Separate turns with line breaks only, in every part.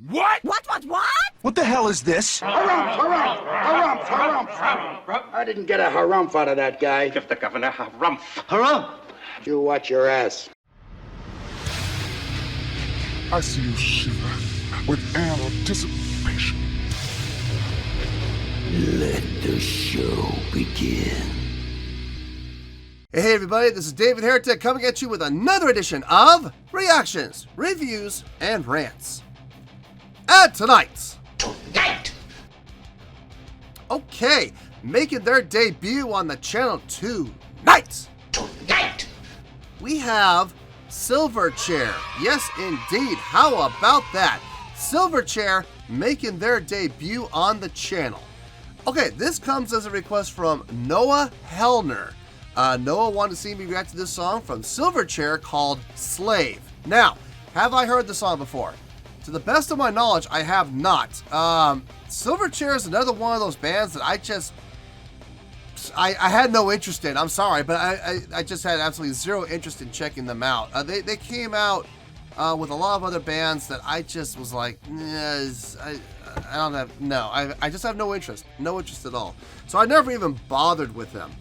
What?
What?
What the hell is this?
Harumph. I didn't get a harumph out of that guy.
Give the governor harumph.
Harumph!
You watch your ass.
I see you shiver with anticipation.
Let the show begin.
Hey everybody, this is David Heretic coming at you with another edition of Reactions, Reviews, and Rants. And tonight, okay, making their debut on the channel tonight, we have Silverchair. Yes, indeed. How about that? Silverchair making their debut on the channel. Okay, this comes as a request from Noah Hellner. Noah wanted to see me react to this song from Silverchair called Slave. Now, have I heard the song before? To the best of my knowledge, I have not. Silverchair is another one of those bands that I had no interest in. I'm sorry, but I just had absolutely zero interest in checking them out. They came out with a lot of other bands that I just was like, I just have no interest at all. So I never even bothered with them.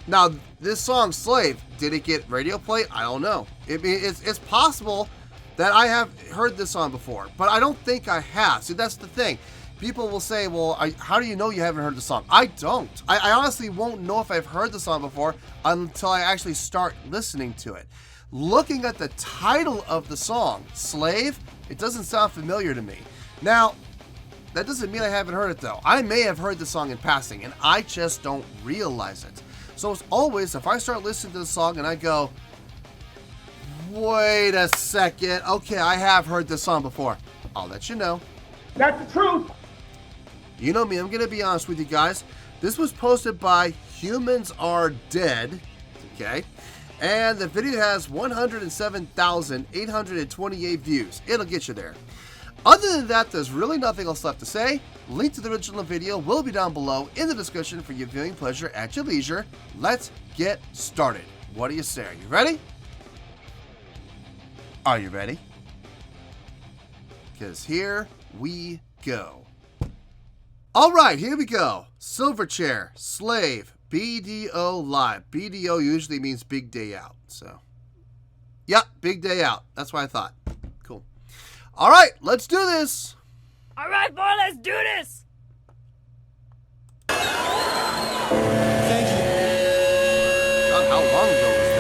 Now this song Slave, did it get radio play? I don't know. It's possible that I have heard this song before, but I don't think I have. See, that's the thing. People will say, well, how do you know you haven't heard the song? I don't. I honestly won't know if I've heard the song before until I actually start listening to it. Looking at the title of the song, Slave, it doesn't sound familiar to me. Now, that doesn't mean I haven't heard it though. I may have heard the song in passing and I just don't realize it. So as always, if I start listening to the song and I go, wait a second, okay, I have heard this song before, I'll let you know.
That's the truth.
You know me, I'm going to be honest with you guys. This was posted by Humans Are Dead, okay? And the video has 107,828 views. It'll get you there. Other than that, there's really nothing else left to say. Link to the original video will be down below in the description for your viewing pleasure at your leisure. Let's get started. What do you say? Are you ready? Are you ready? Because here we go. All right, here we go. Silverchair, Slave, BDO Live. BDO usually means Big Day Out. So, yep, Big Day Out. That's what I thought. Cool. All right, let's do this.
All right, boy, let's do this.
Thank you. God, how long ago was this?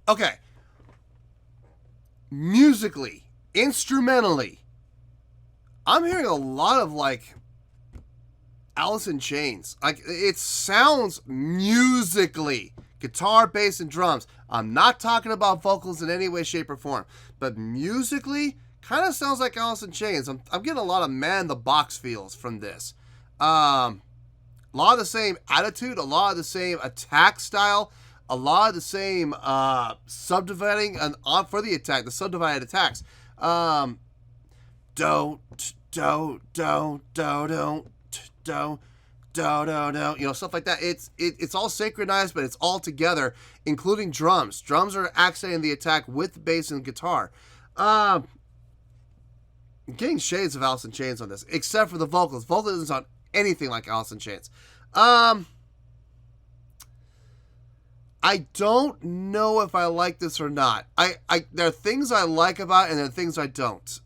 Okay. Musically, instrumentally, I'm hearing a lot of like Alice in Chains. Like, it sounds musically, guitar, bass, and drums. I'm not talking about vocals in any way, shape, or form, but musically, kind of sounds like Alice in Chains. I'm getting a lot of Man in the Box feels from this. A lot of the same attitude, a lot of the same attack style. a lot of the same subdividing and for the attack, the subdivided attacks. Don't, you know, stuff like that. It's all synchronized, but it's all together, including drums. Drums are accenting the attack with bass and guitar. Getting shades of Alice in Chains on this, except for the vocals. Vocals doesn't sound anything like Alice in Chains. I don't know if I like this or not. There are things I like about it, and there are things I don't.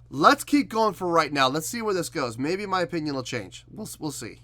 Let's keep going for right now. Let's see where this goes. Maybe my opinion will change. We'll see.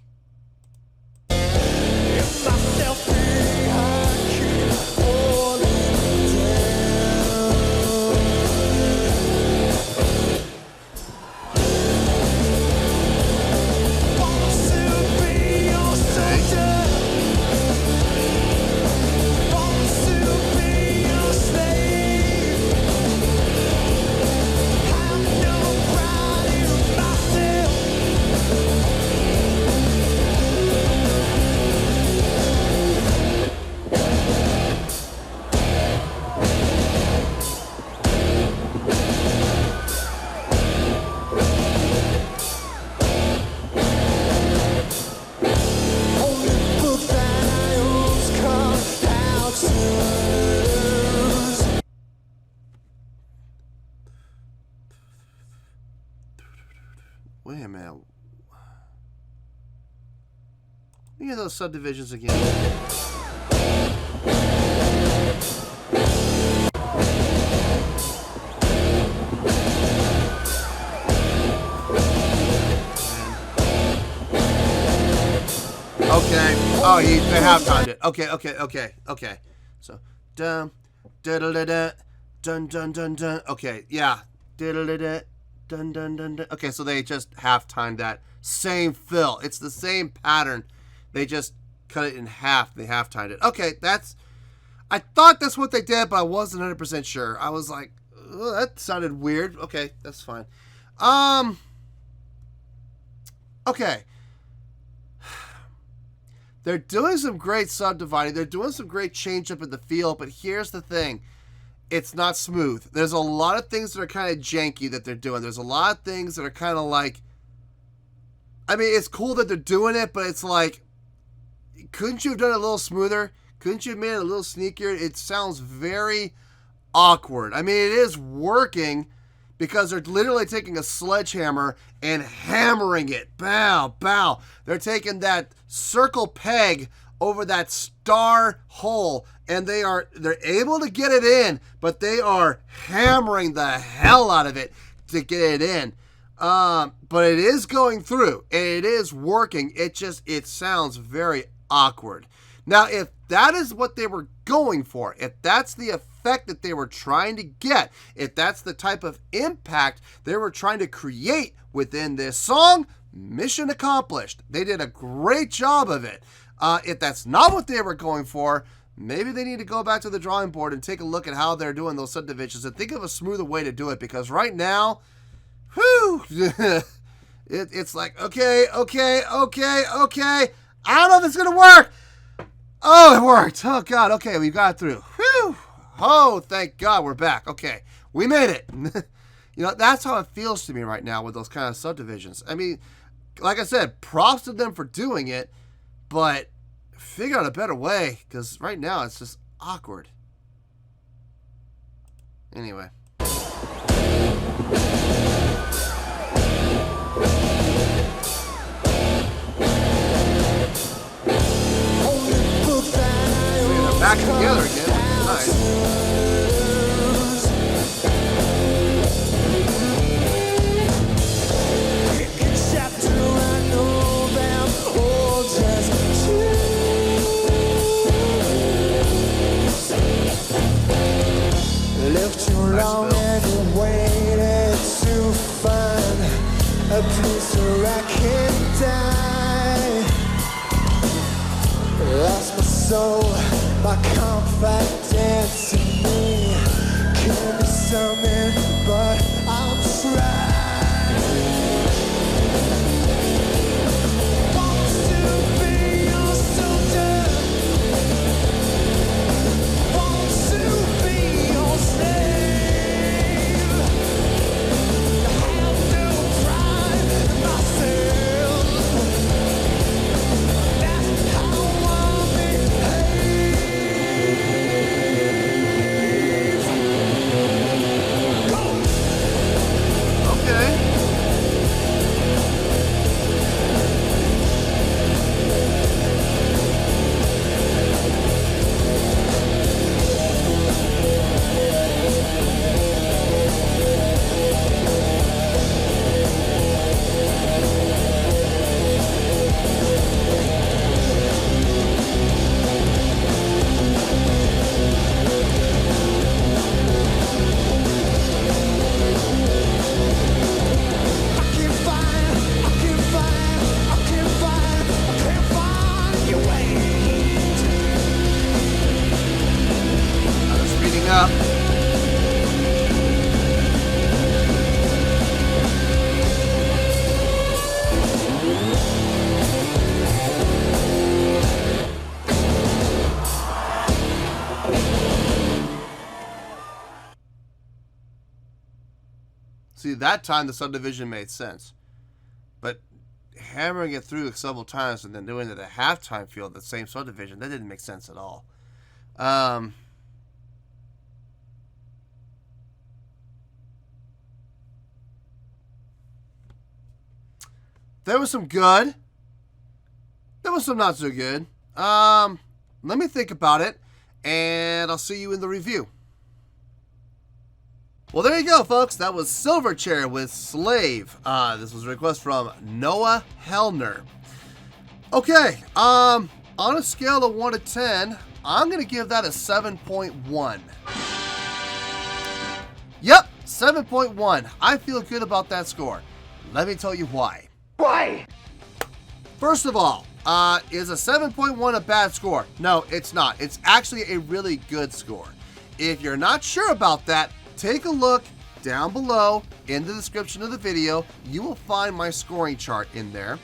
Wait a minute. Look at those subdivisions again. Okay. Oh, they have timed it. Okay. So, dun, da da da da, dun dun dun dun. Okay, yeah. Da da da da. Dun, dun, dun, dun. Okay, so they just half-timed that. Same fill. It's the same pattern. They just cut it in half. They half-timed it. Okay, I thought that's what they did, but I wasn't 100% sure. I was like, oh, that sounded weird. Okay, that's fine. Okay. They're doing some great subdividing. They're doing some great change-up in the feel, but here's the thing. It's not smooth. There's a lot of things that are kind of janky that they're doing. There's a lot of things that are kind of like... I mean, it's cool that they're doing it, but it's like... Couldn't you have done it a little smoother? Couldn't you have made it a little sneakier? It sounds very awkward. I mean, it is working because they're literally taking a sledgehammer and hammering it. Bow, bow. They're taking that circle peg over that star hole, and they're able to get it in, but they are hammering the hell out of it to get it in. But it is going through, and it is working. It sounds very awkward. Now, if that is what they were going for, if that's the effect that they were trying to get, if that's the type of impact they were trying to create within this song, mission accomplished. They did a great job of it. If that's not what they were going for, maybe they need to go back to the drawing board and take a look at how they're doing those subdivisions and think of a smoother way to do it, because right now, whew, it's like, okay. I don't know if it's going to work. Oh, it worked. Oh, God. Okay, we got through. Whew. Oh, thank God we're back. Okay, we made it. You know, that's how it feels to me right now with those kind of subdivisions. I mean, like I said, props to them for doing it, but figure out a better way, because right now it's just awkward. Anyway. They're back together again, which is nice.
Long and waited to find a place where I can die. Lost my soul, my confidence in me can be summoned, but I'll try. Want to be your
Yeah. See, that time the subdivision made sense. But hammering it through several times and then doing it at halftime feel the same subdivision, that didn't make sense at all. There was some good. There was some not so good. Let me think about it, and I'll see you in the review. Well, there you go, folks. That was Silverchair with Slave. This was a request from Noah Hellner. Okay, on a scale of 1 to 10, I'm going to give that a 7.1. Yep, 7.1. I feel good about that score. Let me tell you why.
Why?
First of all, is a 7.1 a bad score? No, it's not. It's actually a really good score. If you're not sure about that, take a look down below in the description of the video. You will find my scoring chart in there,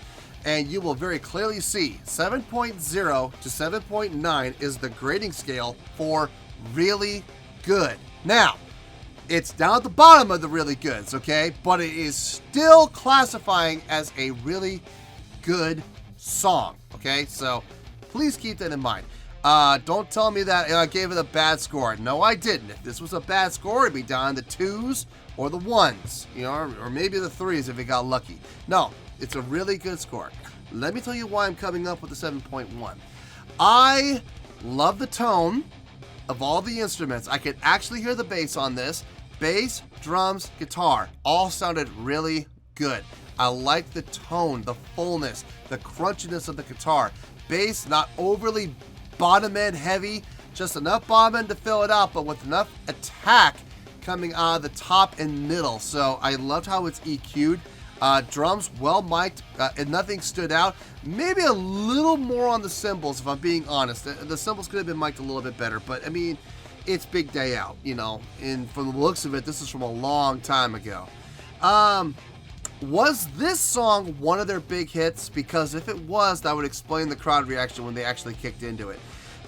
and you will very clearly see 7.0 to 7.9 is the grading scale for really good. Now, it's down at the bottom of the really goods, okay? But it is still classifying as a really good song, okay? So please keep that in mind. Don't tell me that I gave it a bad score. No, I didn't. If this was a bad score, it'd be down the 2s or the 1s, you know, or maybe the 3s if it got lucky. No, it's a really good score. Let me tell you why I'm coming up with a 7.1. I love the tone of all the instruments. I could actually hear the bass on this. Bass, drums, guitar, all sounded really good. I like the tone, the fullness, the crunchiness of the guitar. Bass, not overly bottom end heavy, just enough bottom end to fill it out, but with enough attack coming out of the top and middle. So I loved how it's EQ'd. Drums, well mic'd, and nothing stood out. Maybe a little more on the cymbals, if I'm being honest. The cymbals could have been mic'd a little bit better, but I mean, it's Big Day Out, you know, and from the looks of it, this is from a long time ago. Was this song one of their big hits? Because if it was, that would explain the crowd reaction when they actually kicked into it.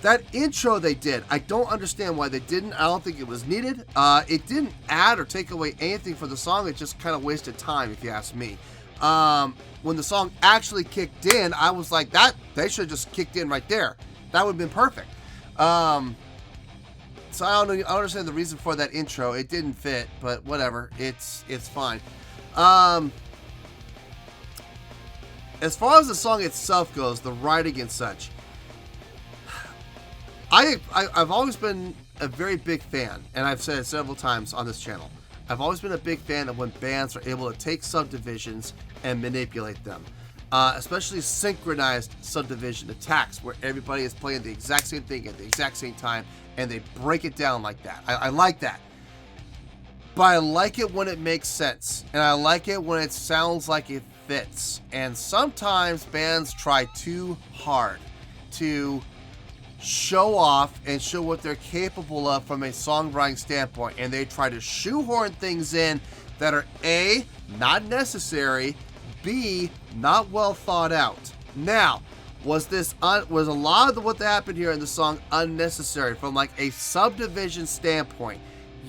That intro they did, I don't understand why they didn't. I don't think it was needed. It didn't add or take away anything for the song. It just kind of wasted time, if you ask me. When the song actually kicked in, I was like, that they should have just kicked in right there. That would have been perfect. So I don't understand the reason for that intro. It didn't fit, but whatever. It's fine. As far as the song itself goes, the writing and such, I've always been a very big fan, and I've said it several times on this channel. I've always been a big fan of when bands are able to take subdivisions and manipulate them. Especially synchronized subdivision attacks where everybody is playing the exact same thing at the exact same time and they break it down like that. I like that. But I like it when it makes sense, and I like it when it sounds like it fits. And sometimes bands try too hard to show off and show what they're capable of from a songwriting standpoint, and they try to shoehorn things in that are A, not necessary, B, not well thought out. Now, was a lot of what happened here in the song unnecessary from like a subdivision standpoint?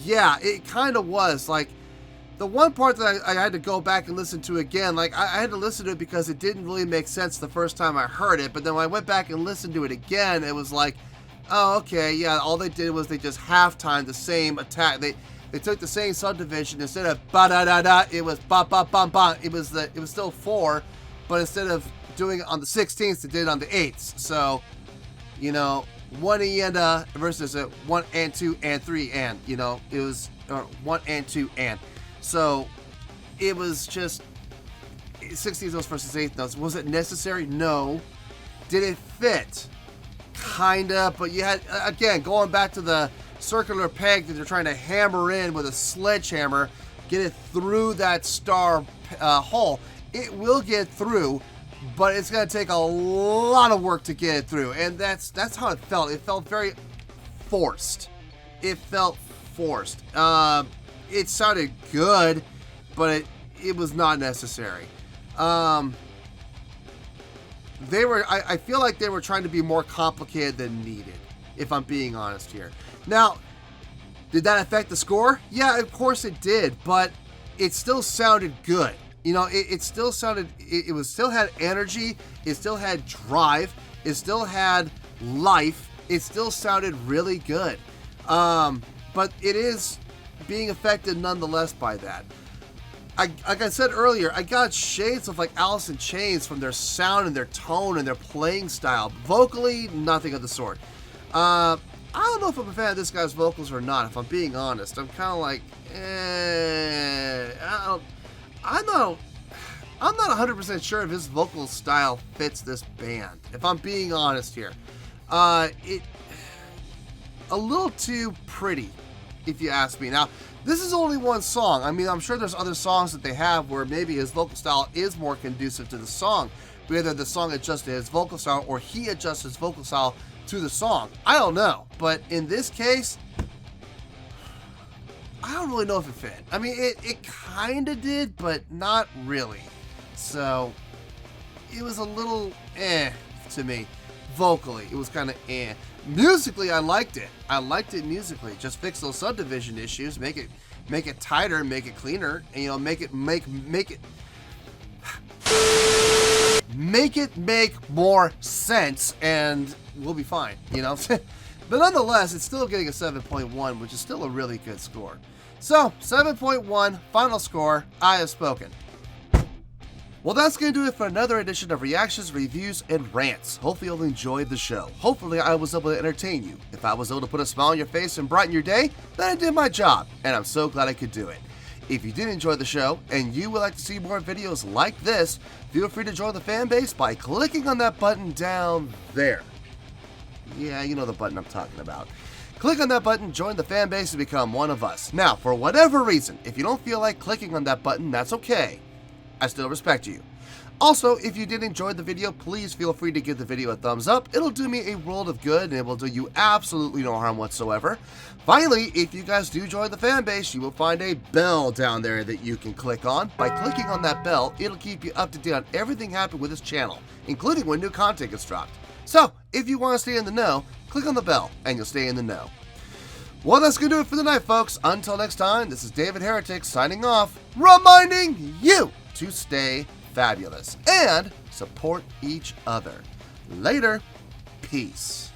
Yeah, it kind of was. Like, the one part that I had to go back and listen to again, like, I had to listen to it because it didn't really make sense the first time I heard it, but then when I went back and listened to it again, it was like, oh, okay, yeah, all they did was they just half-timed the same attack. They took the same subdivision, instead of ba-da-da-da, it was ba-ba-bam-bam. It was still 4, but instead of doing it on the 16th, they did it on the 8th. So, you know, 1 and versus a 1 and 2 and 3 and, you know, it was 1 and 2 and. So it was just 16th notes versus 8th notes. Was it necessary? No. Did it fit? Kinda, but you had, again, going back to the circular peg that they're trying to hammer in with a sledgehammer, get it through that star hole. It will get through, but it's going to take a lot of work to get it through, and that's how it felt. It felt very forced. it felt forced. It sounded good, but it was not necessary. I feel like they were trying to be more complicated than needed, if I'm being honest here. Now, did that affect the score? Yeah, of course it did, but it still sounded good. You know, it still sounded, it still had energy, it still had drive, it still had life, it still sounded really good. But it is being affected nonetheless by that. Like I said earlier, I got shades of like Alice in Chains from their sound and their tone and their playing style. Vocally, nothing of the sort. I don't know if I'm a fan of this guy's vocals or not, if I'm being honest. I'm kind of like, I'm not 100% sure if his vocal style fits this band, if I'm being honest here. A little too pretty, if you ask me. Now, this is only one song. I mean, I'm sure there's other songs that they have where maybe his vocal style is more conducive to the song. Whether the song adjusts to his vocal style or he adjusts his vocal style to the song. I don't know. But in this case, I don't really know if it fit. I mean, it kind of did, but not really. So, it was a little to me. Vocally, it was kind of Musically, I liked it. I liked it musically. Just fix those subdivision issues, make it tighter, make it cleaner, and, you know, make it make more sense, and we'll be fine, you know. But nonetheless, it's still getting a 7.1, which is still a really good score. So, 7.1, final score, I have spoken. Well, that's going to do it for another edition of Reactions, Reviews, and Rants. Hopefully you'll enjoy the show. Hopefully I was able to entertain you. If I was able to put a smile on your face and brighten your day, then I did my job, and I'm so glad I could do it. If you did enjoy the show, and you would like to see more videos like this, feel free to join the fan base by clicking on that button down there. Yeah, you know the button I'm talking about. Click on that button, join the fan base, and become one of us. Now, for whatever reason, if you don't feel like clicking on that button, that's okay. I still respect you. Also, if you did enjoy the video, please feel free to give the video a thumbs up. It'll do me a world of good, and it will do you absolutely no harm whatsoever. Finally, if you guys do join the fan base, you will find a bell down there that you can click on. By clicking on that bell, it'll keep you up to date on everything happening with this channel, including when new content gets dropped. So, if you want to stay in the know, click on the bell, and you'll stay in the know. Well, that's going to do it for the night, folks. Until next time, this is David Heretic signing off, reminding you to stay fabulous and support each other. Later. Peace.